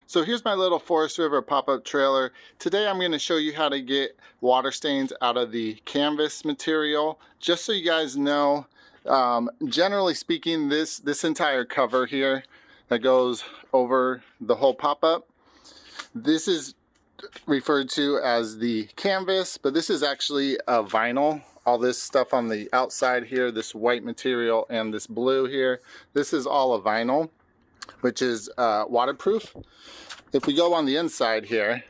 So here's my little Forest River pop-up trailer. Today I'm going to show you how to get water stains out of the canvas material. Just so you guys know, generally speaking, this entire cover here that goes over the whole pop-up, this is referred to as the canvas, but this is actually a vinyl. All this stuff on the outside here, this white material and this blue here, this is all a vinyl, which is waterproof. If we go on the inside here,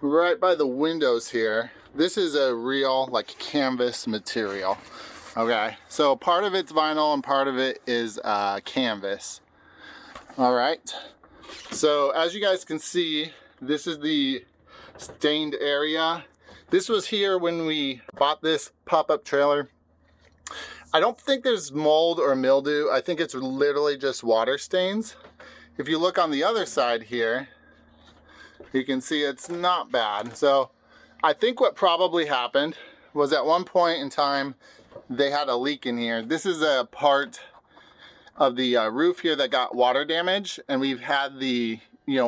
right by the windows here, this is a real like canvas material. Okay, so part of it's vinyl and part of it is canvas. All right, so as you guys can see, this is the stained area. This was here when we bought this pop-up trailer. I don't think there's mold or mildew. I think it's literally just water stains. If you look on the other side here, you can see it's not bad. So I think what probably happened was at one point in time, they had a leak in here. This is a part of the roof here that got water damage, and we've had the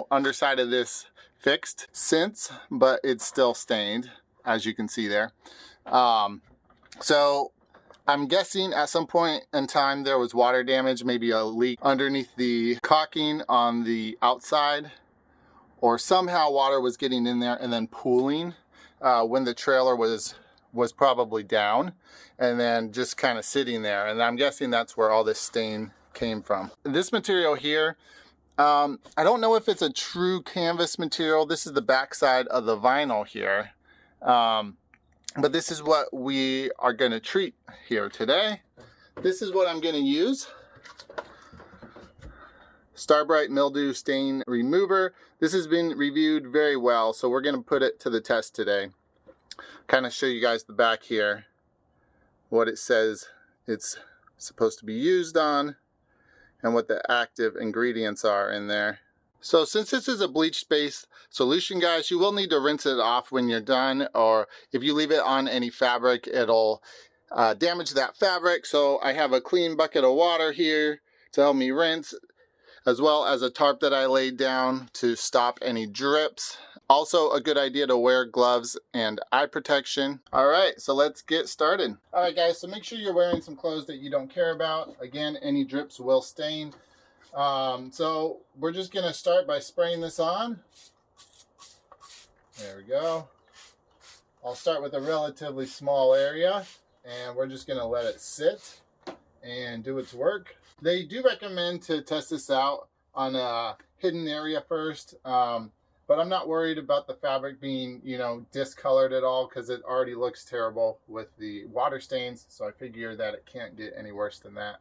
underside of this fixed since, but it's still stained, as you can see there. So I'm guessing at some point in time there was water damage, maybe a leak underneath the caulking on the outside, or somehow water was getting in there and then pooling when the trailer was probably down and then just kind of sitting there. And I'm guessing that's where all this stain came from. This material here, I don't know if it's a true canvas material. This is the backside of the vinyl here. But this is what we are going to treat here today. This is what I'm going to use. Starbrite Mildew Stain Remover. This has been reviewed very well, so we're going to put it to the test today. Kind of show you guys the back here, what it says it's supposed to be used on, and what the active ingredients are in there. So since this is a bleach-based solution, guys, you will need to rinse it off when you're done, or if you leave it on any fabric, it'll damage that fabric. So I have a clean bucket of water here to help me rinse, as well as a tarp that I laid down to stop any drips. Also a good idea to wear gloves and eye protection. All right, so let's get started. All right, guys, so make sure you're wearing some clothes that you don't care about. Again, any drips will stain. So we're just gonna start by spraying this on. There we go. I'll start with a relatively small area, and we're just gonna let it sit and do its work. They do recommend to test this out on a hidden area first, but I'm not worried about the fabric being, discolored at all, because it already looks terrible with the water stains, so I figure that it can't get any worse than that.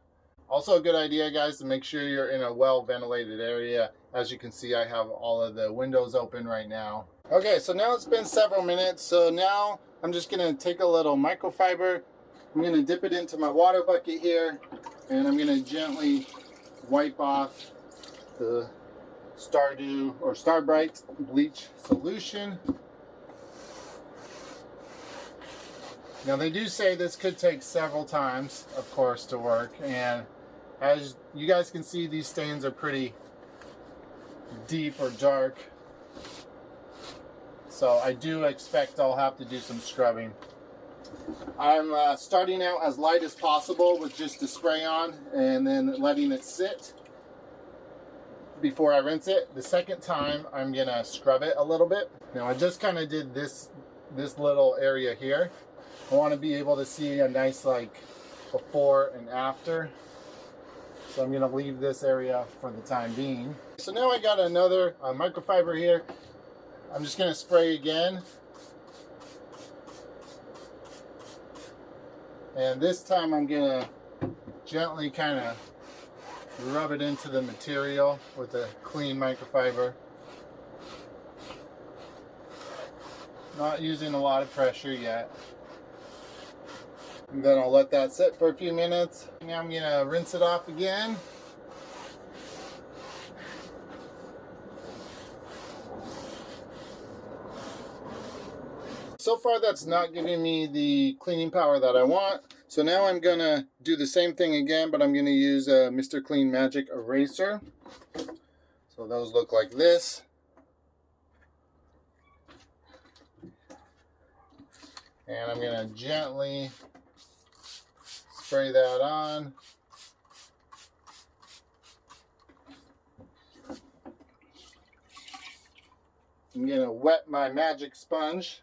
Also a good idea, guys, to make sure you're in a well-ventilated area. As you can see, I have all of the windows open right now. Okay, so now it's been several minutes, so now I'm just gonna take a little microfiber. I'm gonna dip it into my water bucket here, and I'm gonna gently wipe off the Stardew or Starbrite bleach solution. Now they do say this could take several times, of course, to work, and as you guys can see, these stains are pretty deep or dark, so I do expect I'll have to do some scrubbing. I'm starting out as light as possible with just the spray on, and then letting it sit before I rinse it. The second time I'm gonna scrub it a little bit. Now I just kind of did this little area here. I want to be able to see a nice before and after. So I'm going to leave this area for the time being. So now I got another microfiber here. I'm just going to spray again. And this time I'm going to gently kind of rub it into the material with a clean microfiber. Not using a lot of pressure yet. And then I'll let that sit for a few minutes. Now I'm gonna rinse it off again. So far that's not giving me the cleaning power that I want. So now I'm gonna do the same thing again, but I'm gonna use a Mr. Clean Magic eraser. So So those look like this. And I'm going to gently spray that on. I'm going to wet my magic sponge,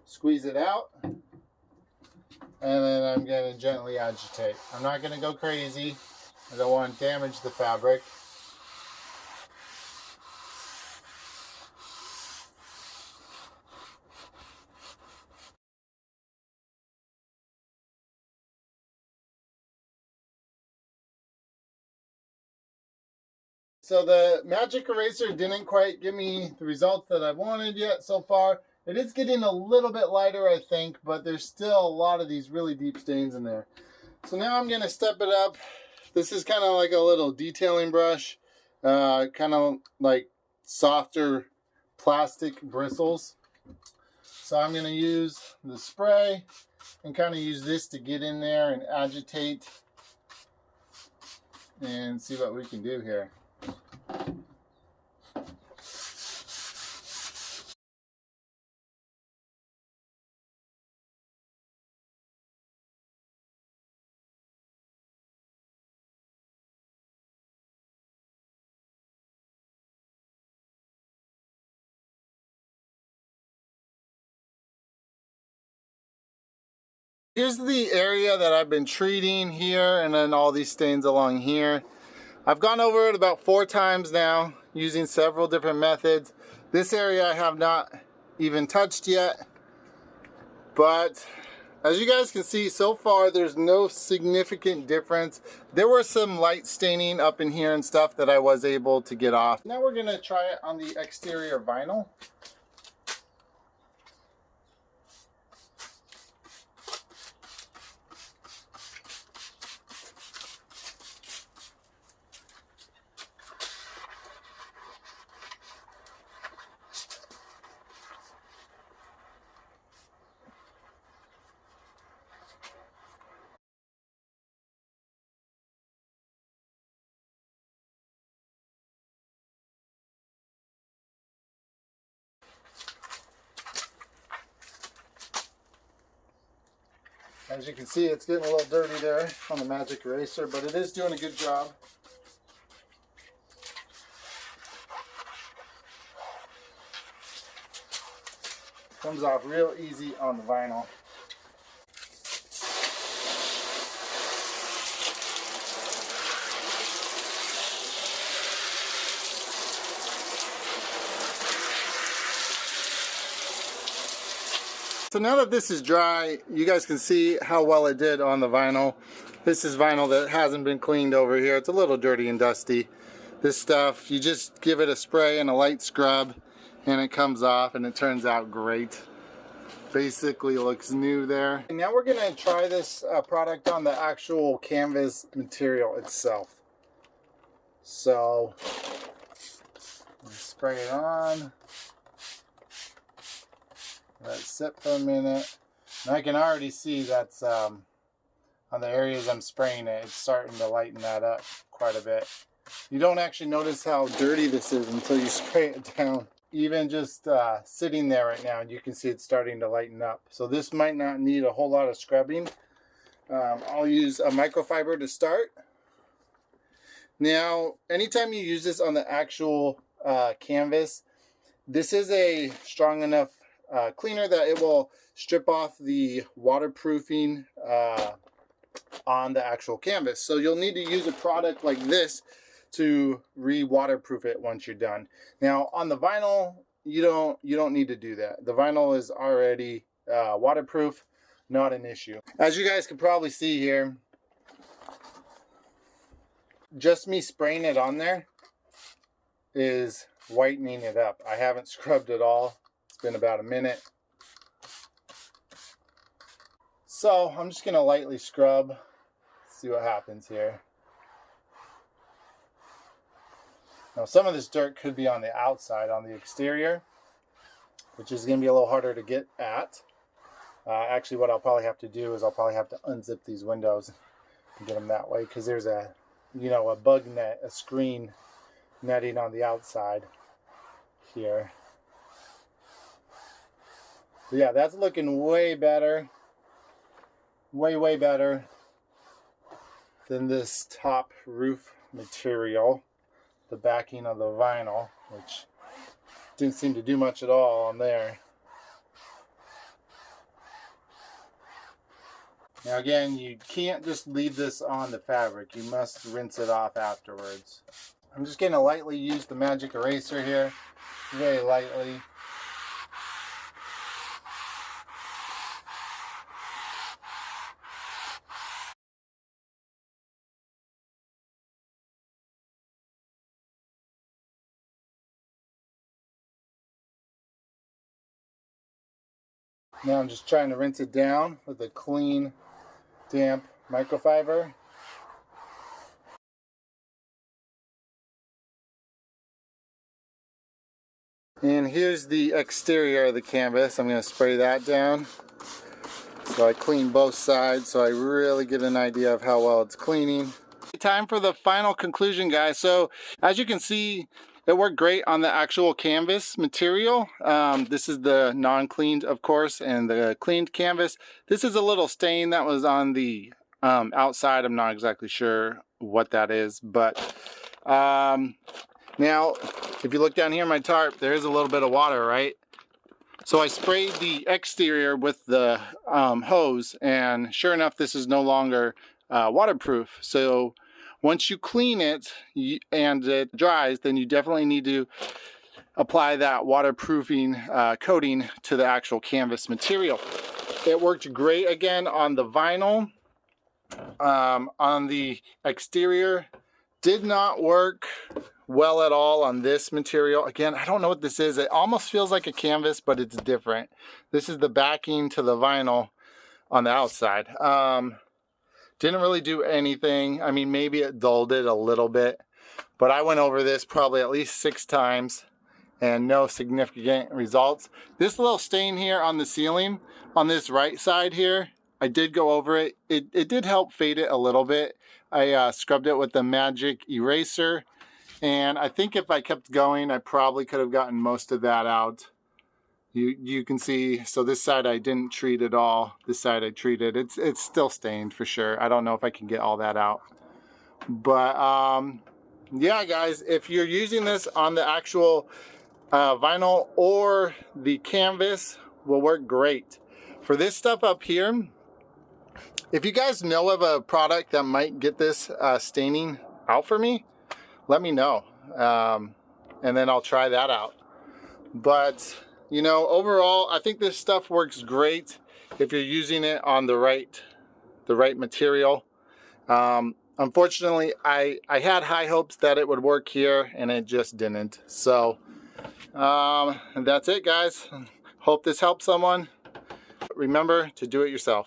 squeeze it out, and then I'm going to gently agitate. I'm not going to go crazy. I don't want to damage the fabric. So the magic eraser didn't quite give me the results that I wanted yet so far. It is getting a little bit lighter, I think, but there's still a lot of these really deep stains in there. So now I'm going to step it up. This is kind of like a little detailing brush, kind of like softer plastic bristles. So I'm going to use the spray and kind of use this to get in there and agitate and see what we can do here. Here's the area that I've been treating here, and then all these stains along here. I've gone over it about 4 times now using several different methods. This area I have not even touched yet, but as you guys can see so far, there's no significant difference. There were some light staining up in here and stuff that I was able to get off. Now we're gonna try it on the exterior vinyl. As you can see, it's getting a little dirty there on the magic eraser, but it is doing a good job. Comes off real easy on the vinyl. So now that this is dry, you guys can see how well it did on the vinyl. This is vinyl that hasn't been cleaned over here. It's a little dirty and dusty. This stuff, you just give it a spray and a light scrub and it comes off and it turns out great. Basically looks new there. And now we're gonna try this product on the actual canvas material itself. So, spray it on. Let it sit for a minute. And I can already see that's on the areas I'm spraying it, it's starting to lighten that up quite a bit. You don't actually notice how dirty this is until you spray it down. Even just sitting there right now, you can see it's starting to lighten up. So this might not need a whole lot of scrubbing. I'll use a microfiber to start. Now, anytime you use this on the actual canvas, this is a strong enough cleaner that it will strip off the waterproofing on the actual canvas. So you'll need to use a product like this to re-waterproof it once you're done. Now on the vinyl, you don't need to do that. The vinyl is already waterproof, not an issue. As you guys can probably see here, just me spraying it on there is whitening it up. I haven't scrubbed at all. It's been about a minute. So I'm just gonna lightly scrub, see what happens here. Now some of this dirt could be on the outside, on the exterior, which is gonna be a little harder to get at. Actually what I'll probably have to do is I'll probably have to unzip these windows and get them that way, because there's a, you know, a bug net, a screen netting on the outside here. But yeah, that's looking way better. Way better than this top roof material, the backing of the vinyl, which didn't seem to do much at all on there. Now again, you can't just leave this on the fabric. You must rinse it off afterwards. I'm just going to lightly use the magic eraser here, very lightly. Now I'm just trying to rinse it down with a clean, damp microfiber. And here's the exterior of the canvas. I'm going to spray that down. So I clean both sides so I really get an idea of how well it's cleaning. Time for the final conclusion, guys. So as you can see, it worked great on the actual canvas material. This is the non-cleaned, of course, and the cleaned canvas. This is a little stain that was on the outside. I'm not exactly sure what that is, but now if you look down here in my tarp, there is a little bit of water, right? So I sprayed the exterior with the hose, and sure enough, this is no longer waterproof. So once you clean it and it dries, then you definitely need to apply that waterproofing coating to the actual canvas material. It worked great again on the vinyl. On the exterior, did not work well at all on this material. Again, I don't know what this is. It almost feels like a canvas, but it's different. This is the backing to the vinyl on the outside. Didn't really do anything. I mean, maybe it dulled it a little bit, but I went over this probably at least 6 times and no significant results. This little stain here on the ceiling on this right side here, I did go over it. It did help fade it a little bit. I scrubbed it with the magic eraser, and I think if I kept going, I probably could have gotten most of that out. You can see, so this side I didn't treat at all. This side I treated. It's still stained for sure. I don't know if I can get all that out. But yeah, guys, if you're using this on the actual vinyl or the canvas, will work great. For this stuff up here, if you guys know of a product that might get this staining out for me, let me know. And then I'll try that out. But you know, overall, I think this stuff works great if you're using it on the right material. Unfortunately, I had high hopes that it would work here, and it just didn't. So that's it, guys. Hope this helps someone. Remember to do it yourself.